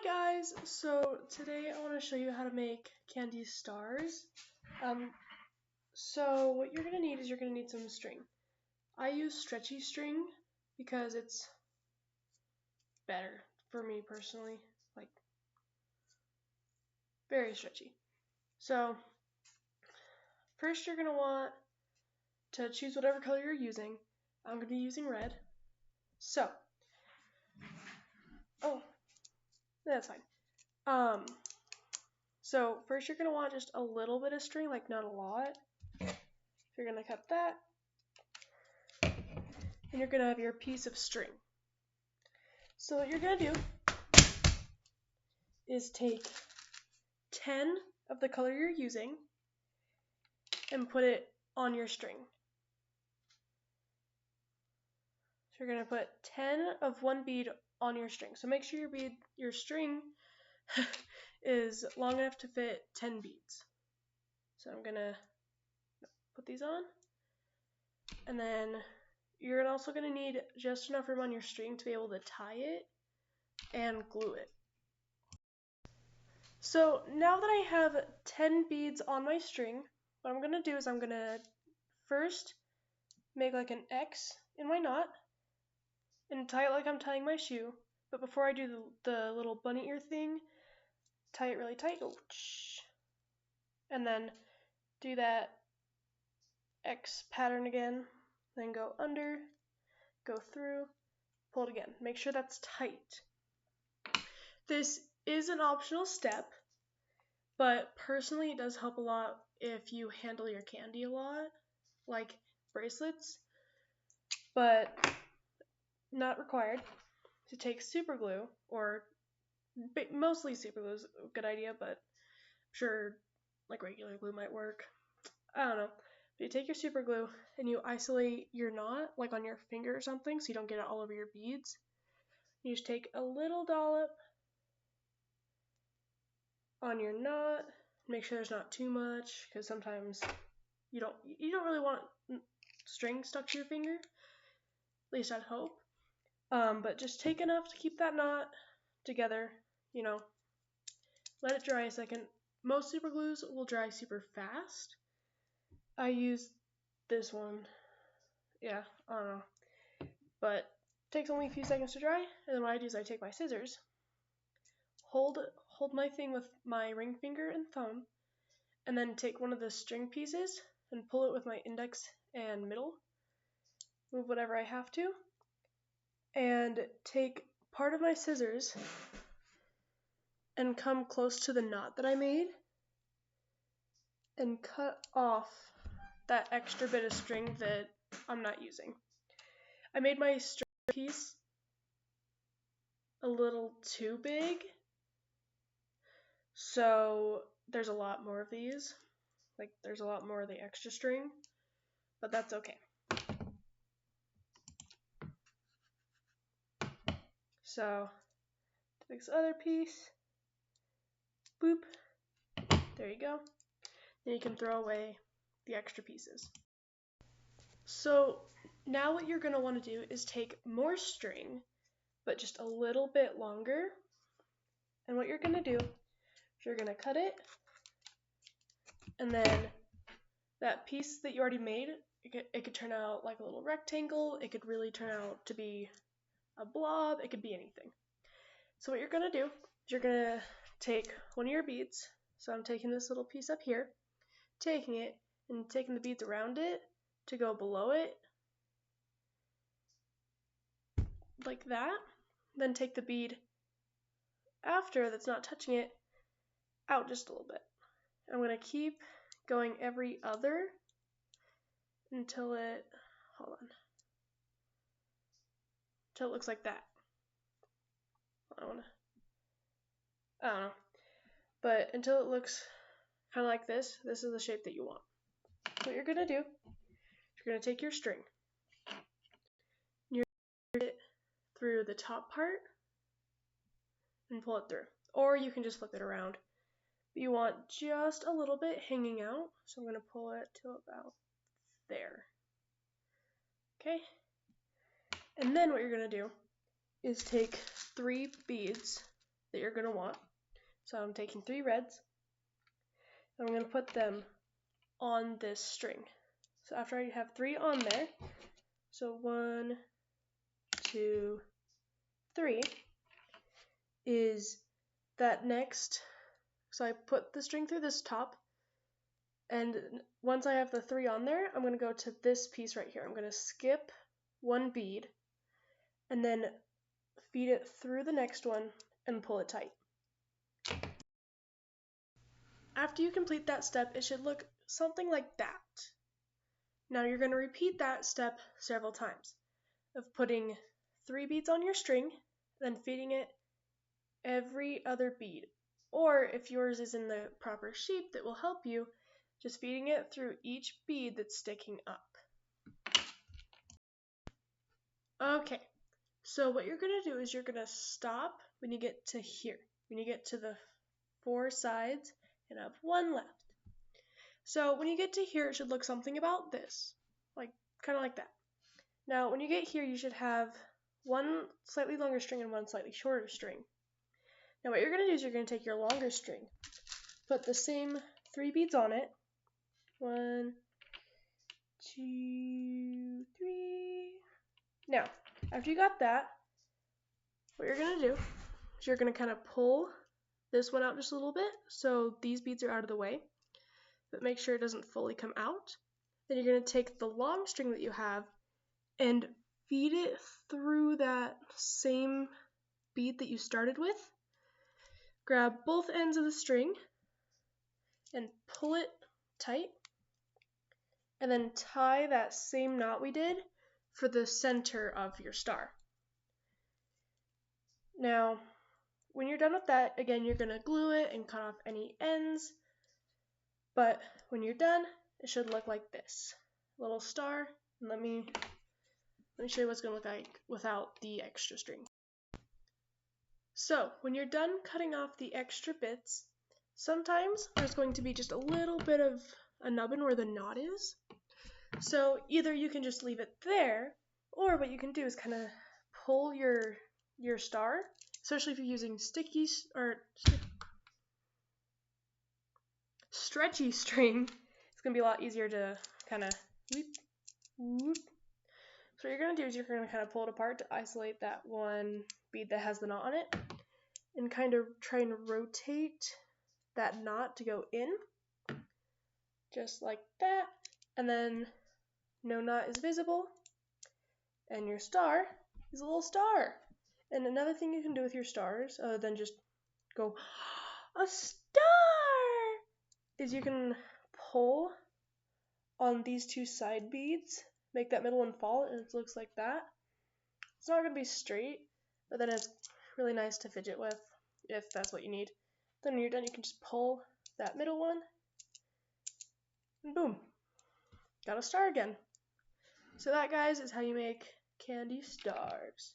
guys, so today I want to show you how to make candy stars. So what you're going to need is you're going to need some string. I use stretchy string because it's better for me personally, like very stretchy. So first you're going to want to choose whatever color you're using. I'm going to be using red. So, that's fine. So first you're going to want just a little bit of string, like not a lot. You're going to cut that, and you're going to have your piece of string. So what you're going to do is take 10 of the color you're using and put it on your string. So you're going to put 10 of one bead on your string. So make sure your string is long enough to fit 10 beads. So I'm going to put these on, and then you're also going to need just enough room on your string to be able to tie it and glue it. So now that I have 10 beads on my string, what I'm going to do is I'm going to first make like an X in my knot and tie it like I'm tying my shoe. But before I do the little bunny ear thing, tie it really tight. And then do that X pattern again. Then go under, go through, pull it again. Make sure that's tight. This is an optional step, but personally it does help a lot if you handle your candy a lot, like bracelets, but not required. To take super glue, or mostly super glue is a good idea, but I'm sure like regular glue might work. I don't know. But you take your super glue and you isolate your knot like on your finger or something so you don't get it all over your beads. You just take a little dollop on your knot. Make sure there's not too much, because sometimes you don't really want string stuck to your finger. At least I'd hope. But just take enough to keep that knot together. Let it dry a second. Most super glues will dry super fast. I use this one. Yeah, I don't know. But it takes only a few seconds to dry. And then what I do is I take my scissors, hold my thing with my ring finger and thumb, and then take one of the string pieces and pull it with my index and middle. Move whatever I have to. And take part of my scissors and come close to the knot that I made and cut off that extra bit of string that I'm not using. I made my string piece a little too big, so there's a lot more of these. Like, there's a lot more of the extra string, but that's okay. So, this other piece, boop, there you go. Then you can throw away the extra pieces. So now what you're going to want to do is take more string, but just a little bit longer. And what you're going to do is you're going to cut it, and then that piece that you already made, it could turn out like a little rectangle. It could really turn out to be a blob. It could be anything. So what you're going to do is you're going to take one of your beads. So I'm taking this little piece up here, taking it and taking the beads around it to go below it, like that. Then take the bead after that's not touching it out just a little bit. I'm going to keep going every other until it, until it looks like that. I don't know. But until it looks kind of like this is the shape that you want. What you're going to do, you're going to take your string. You're going to put it through the top part and pull it through. Or you can just flip it around. But you want just a little bit hanging out, so I'm going to pull it to about there. Okay? And then what you're going to do is take 3 beads that you're going to want. So I'm taking 3 reds, and I'm going to put them on this string. So after I have 3 on there, so 1, 2, 3 is that next. So I put the string through this top, and once I have the 3 on there, I'm going to go to this piece right here. I'm going to skip 1 bead and then feed it through the next one and pull it tight. After you complete that step, it should look something like that. Now you're going to repeat that step several times of putting 3 beads on your string, then feeding it every other bead. Or if yours is in the proper shape that will help you, just feeding it through each bead that's sticking up. Okay, so what you're going to do is you're going to stop when you get to here, when you get to the 4 sides and have 1 left. So when you get to here, it should look something about this, like kind of like that. Now when you get here, you should have 1 slightly longer string and 1 slightly shorter string. Now what you're going to do is you're going to take your longer string, put the same 3 beads on it, 1, 2, 3. Now, after you got that, what you're going to do is you're going to kind of pull this one out just a little bit so these beads are out of the way, but make sure it doesn't fully come out. Then you're going to take the long string that you have and feed it through that same bead that you started with. Grab both ends of the string and pull it tight, and then tie that same knot we did for the center of your star. Now, when you're done with that, again, you're going to glue it and cut off any ends, but when you're done, it should look like this. Little star, and let me show you what it's going to look like without the extra string. So, when you're done cutting off the extra bits, sometimes there's going to be just a little bit of a nubbin where the knot is. So either you can just leave it there, or what you can do is kind of pull your star, especially if you're using stretchy string. It's going to be a lot easier to kind of whoop, whoop. So what you're going to do is you're going to kind of pull it apart to isolate that one bead that has the knot on it, and kind of try and rotate that knot to go in, just like that, and then no knot is visible, and your star is a little star. And another thing you can do with your stars, other than just go, a star, is you can pull on these 2 side beads, make that middle one fall, and it looks like that. It's not going to be straight, but then it's really nice to fidget with if that's what you need. Then when you're done, you can just pull that middle one, and boom, got a star again. So that, guys, is how you make candy stars.